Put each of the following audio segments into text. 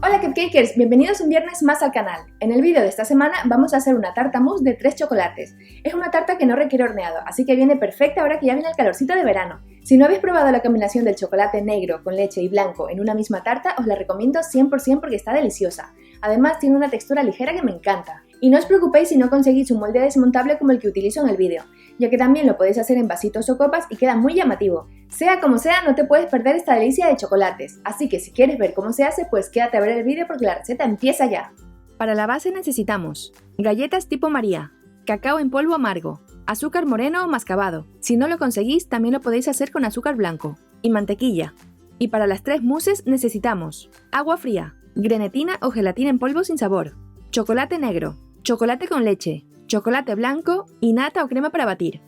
Hola Cupcakers, bienvenidos un viernes más al canal. En el vídeo de esta semana vamos a hacer una tarta mousse de 3 chocolates. Es una tarta que no requiere horneado, así que viene perfecta ahora que ya viene el calorcito de verano. Si no habéis probado la combinación del chocolate negro con leche y blanco en una misma tarta, os la recomiendo 100% porque está deliciosa. Además tiene una textura ligera que me encanta. Y no os preocupéis si no conseguís un molde desmontable como el que utilizo en el vídeo, ya que también lo podéis hacer en vasitos o copas y queda muy llamativo. Sea como sea, no te puedes perder esta delicia de chocolates, así que si quieres ver cómo se hace, pues quédate a ver el vídeo porque la receta empieza ya. Para la base necesitamos galletas tipo María, cacao en polvo amargo, azúcar moreno o mascabado. Si no lo conseguís, también lo podéis hacer con azúcar blanco, y mantequilla. Y para las 3 mousses necesitamos agua fría, grenetina o gelatina en polvo sin sabor, chocolate negro, chocolate con leche, chocolate blanco y nata o crema para batir.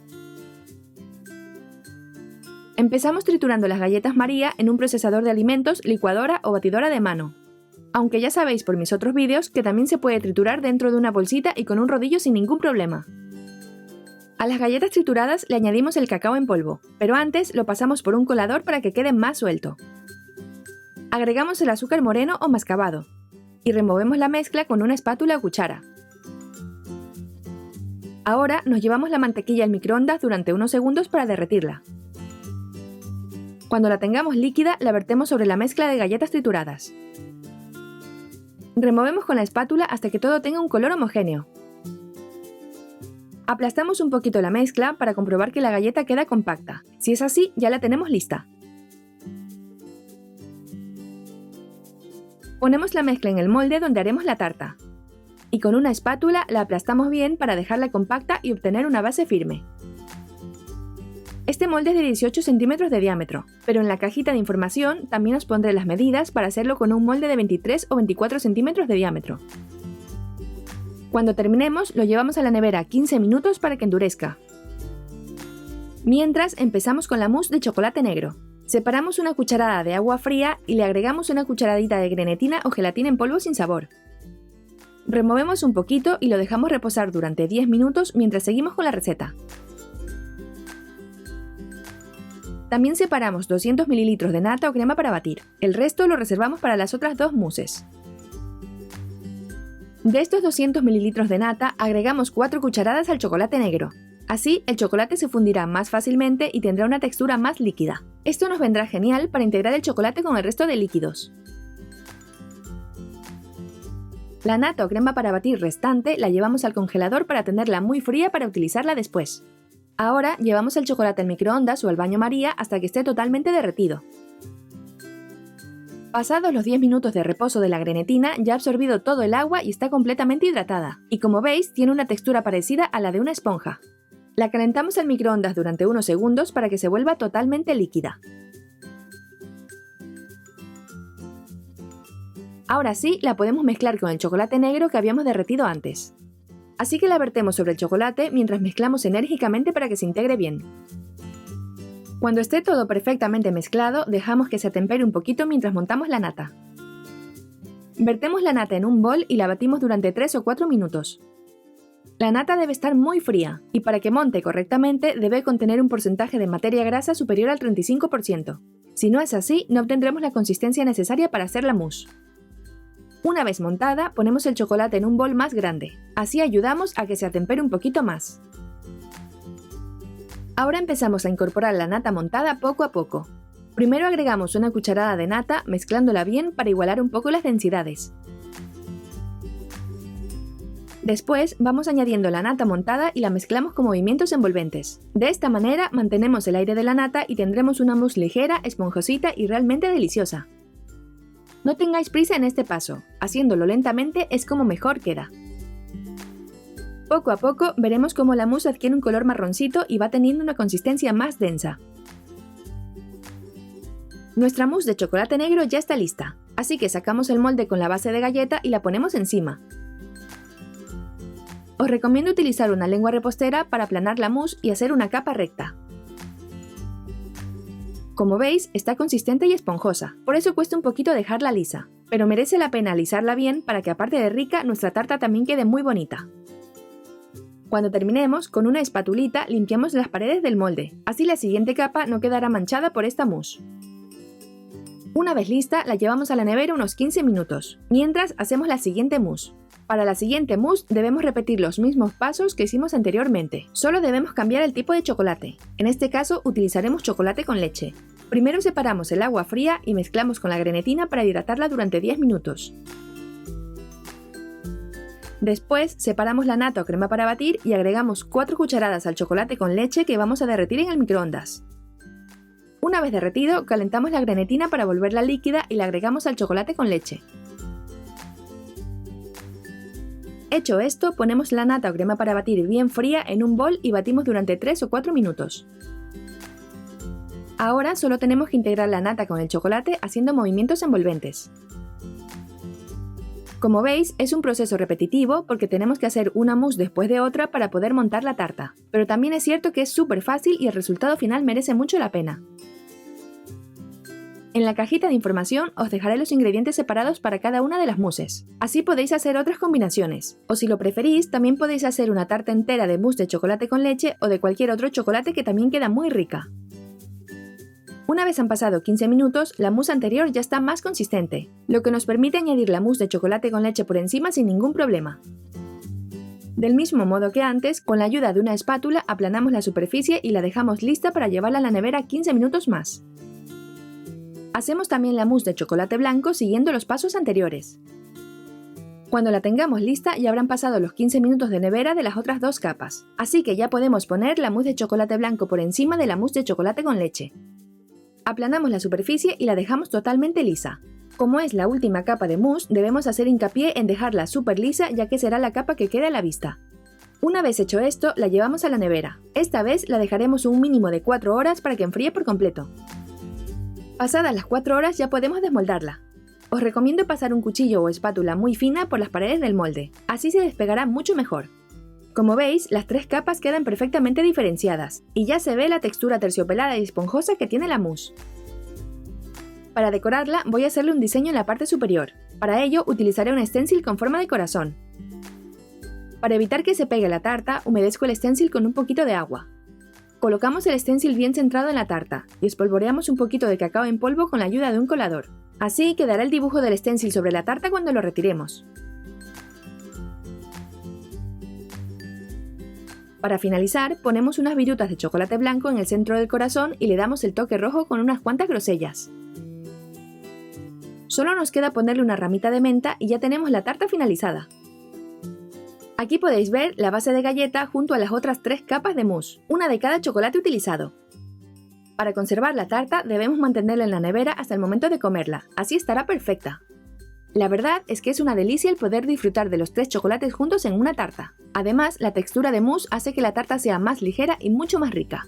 Empezamos triturando las galletas María en un procesador de alimentos, licuadora o batidora de mano. Aunque ya sabéis por mis otros vídeos que también se puede triturar dentro de una bolsita y con un rodillo sin ningún problema. A las galletas trituradas le añadimos el cacao en polvo, pero antes lo pasamos por un colador para que quede más suelto. Agregamos el azúcar moreno o mascabado y removemos la mezcla con una espátula o cuchara. Ahora nos llevamos la mantequilla al microondas durante unos segundos para derretirla. Cuando la tengamos líquida, la vertemos sobre la mezcla de galletas trituradas. Removemos con la espátula hasta que todo tenga un color homogéneo. Aplastamos un poquito la mezcla para comprobar que la galleta queda compacta. Si es así, ya la tenemos lista. Ponemos la mezcla en el molde donde haremos la tarta. Y con una espátula la aplastamos bien para dejarla compacta y obtener una base firme. Este molde es de 18 centímetros de diámetro, pero en la cajita de información también os pondré las medidas para hacerlo con un molde de 23 o 24 centímetros de diámetro. Cuando terminemos, lo llevamos a la nevera 15 minutos para que endurezca. Mientras, empezamos con la mousse de chocolate negro. Separamos una cucharada de agua fría y le agregamos una cucharadita de grenetina o gelatina en polvo sin sabor. Removemos un poquito y lo dejamos reposar durante 10 minutos mientras seguimos con la receta. También separamos 200 ml de nata o crema para batir. El resto lo reservamos para las otras 2 mousses. De estos 200 ml de nata agregamos 4 cucharadas al chocolate negro. Así el chocolate se fundirá más fácilmente y tendrá una textura más líquida. Esto nos vendrá genial para integrar el chocolate con el resto de líquidos. La nata o crema para batir restante la llevamos al congelador para tenerla muy fría para utilizarla después. Ahora llevamos el chocolate al microondas o al baño María hasta que esté totalmente derretido. Pasados los 10 minutos de reposo de la grenetina ya ha absorbido todo el agua y está completamente hidratada. Y como veis tiene una textura parecida a la de una esponja. La calentamos al microondas durante unos segundos para que se vuelva totalmente líquida. Ahora sí, la podemos mezclar con el chocolate negro que habíamos derretido antes. Así que la vertemos sobre el chocolate mientras mezclamos enérgicamente para que se integre bien. Cuando esté todo perfectamente mezclado, dejamos que se atempere un poquito mientras montamos la nata. Vertemos la nata en un bol y la batimos durante 3 o 4 minutos. La nata debe estar muy fría y para que monte correctamente debe contener un porcentaje de materia grasa superior al 35%. Si no es así, no obtendremos la consistencia necesaria para hacer la mousse. Una vez montada, ponemos el chocolate en un bol más grande. Así ayudamos a que se atempere un poquito más. Ahora empezamos a incorporar la nata montada poco a poco. Primero agregamos una cucharada de nata mezclándola bien para igualar un poco las densidades. Después vamos añadiendo la nata montada y la mezclamos con movimientos envolventes. De esta manera mantenemos el aire de la nata y tendremos una mousse ligera, esponjosita y realmente deliciosa. No tengáis prisa en este paso, haciéndolo lentamente es como mejor queda. Poco a poco veremos cómo la mousse adquiere un color marroncito y va teniendo una consistencia más densa. Nuestra mousse de chocolate negro ya está lista, así que sacamos el molde con la base de galleta y la ponemos encima. Os recomiendo utilizar una lengua repostera para aplanar la mousse y hacer una capa recta. Como veis, está consistente y esponjosa, por eso cuesta un poquito dejarla lisa, pero merece la pena alisarla bien para que aparte de rica, nuestra tarta también quede muy bonita. Cuando terminemos, con una espatulita limpiamos las paredes del molde, así la siguiente capa no quedará manchada por esta mousse. Una vez lista, la llevamos a la nevera unos 15 minutos, mientras hacemos la siguiente mousse. Para la siguiente mousse debemos repetir los mismos pasos que hicimos anteriormente, solo debemos cambiar el tipo de chocolate. En este caso utilizaremos chocolate con leche. Primero separamos el agua fría y mezclamos con la grenetina para hidratarla durante 10 minutos. Después separamos la nata o crema para batir y agregamos 4 cucharadas al chocolate con leche que vamos a derretir en el microondas. Una vez derretido, calentamos la grenetina para volverla líquida y la agregamos al chocolate con leche. Hecho esto, ponemos la nata o crema para batir bien fría en un bol y batimos durante 3 o 4 minutos. Ahora solo tenemos que integrar la nata con el chocolate haciendo movimientos envolventes. Como veis, es un proceso repetitivo porque tenemos que hacer una mousse después de otra para poder montar la tarta, pero también es cierto que es súper fácil y el resultado final merece mucho la pena. En la cajita de información os dejaré los ingredientes separados para cada una de las mousses. Así podéis hacer otras combinaciones. O si lo preferís, también podéis hacer una tarta entera de mousse de chocolate con leche o de cualquier otro chocolate que también queda muy rica. Una vez han pasado 15 minutos, la mousse anterior ya está más consistente, lo que nos permite añadir la mousse de chocolate con leche por encima sin ningún problema. Del mismo modo que antes, con la ayuda de una espátula aplanamos la superficie y la dejamos lista para llevarla a la nevera 15 minutos más. Hacemos también la mousse de chocolate blanco siguiendo los pasos anteriores. Cuando la tengamos lista ya habrán pasado los 15 minutos de nevera de las otras dos capas, así que ya podemos poner la mousse de chocolate blanco por encima de la mousse de chocolate con leche. Aplanamos la superficie y la dejamos totalmente lisa. Como es la última capa de mousse, debemos hacer hincapié en dejarla súper lisa ya que será la capa que quede a la vista. Una vez hecho esto, la llevamos a la nevera. Esta vez la dejaremos un mínimo de 4 horas para que enfríe por completo. Pasadas las 4 horas ya podemos desmoldarla. Os recomiendo pasar un cuchillo o espátula muy fina por las paredes del molde, así se despegará mucho mejor. Como veis, las 3 capas quedan perfectamente diferenciadas, y ya se ve la textura terciopelada y esponjosa que tiene la mousse. Para decorarla voy a hacerle un diseño en la parte superior. Para ello utilizaré un stencil con forma de corazón. Para evitar que se pegue la tarta, humedezco el stencil con un poquito de agua. Colocamos el stencil bien centrado en la tarta y espolvoreamos un poquito de cacao en polvo con la ayuda de un colador. Así quedará el dibujo del stencil sobre la tarta cuando lo retiremos. Para finalizar, ponemos unas virutas de chocolate blanco en el centro del corazón y le damos el toque rojo con unas cuantas grosellas. Solo nos queda ponerle una ramita de menta y ya tenemos la tarta finalizada. Aquí podéis ver la base de galleta junto a las otras 3 capas de mousse, una de cada chocolate utilizado. Para conservar la tarta debemos mantenerla en la nevera hasta el momento de comerla, así estará perfecta. La verdad es que es una delicia el poder disfrutar de los 3 chocolates juntos en una tarta. Además, la textura de mousse hace que la tarta sea más ligera y mucho más rica.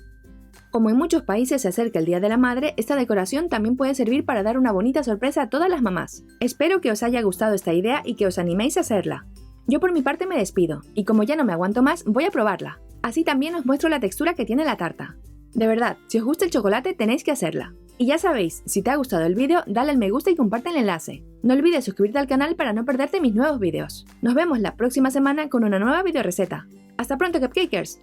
Como en muchos países se acerca el Día de la Madre, esta decoración también puede servir para dar una bonita sorpresa a todas las mamás. Espero que os haya gustado esta idea y que os animéis a hacerla. Yo por mi parte me despido, y como ya no me aguanto más, voy a probarla. Así también os muestro la textura que tiene la tarta. De verdad, si os gusta el chocolate tenéis que hacerla. Y ya sabéis, si te ha gustado el vídeo, dale al me gusta y comparte el enlace. No olvides suscribirte al canal para no perderte mis nuevos vídeos. Nos vemos la próxima semana con una nueva video receta. ¡Hasta pronto, cupcakers!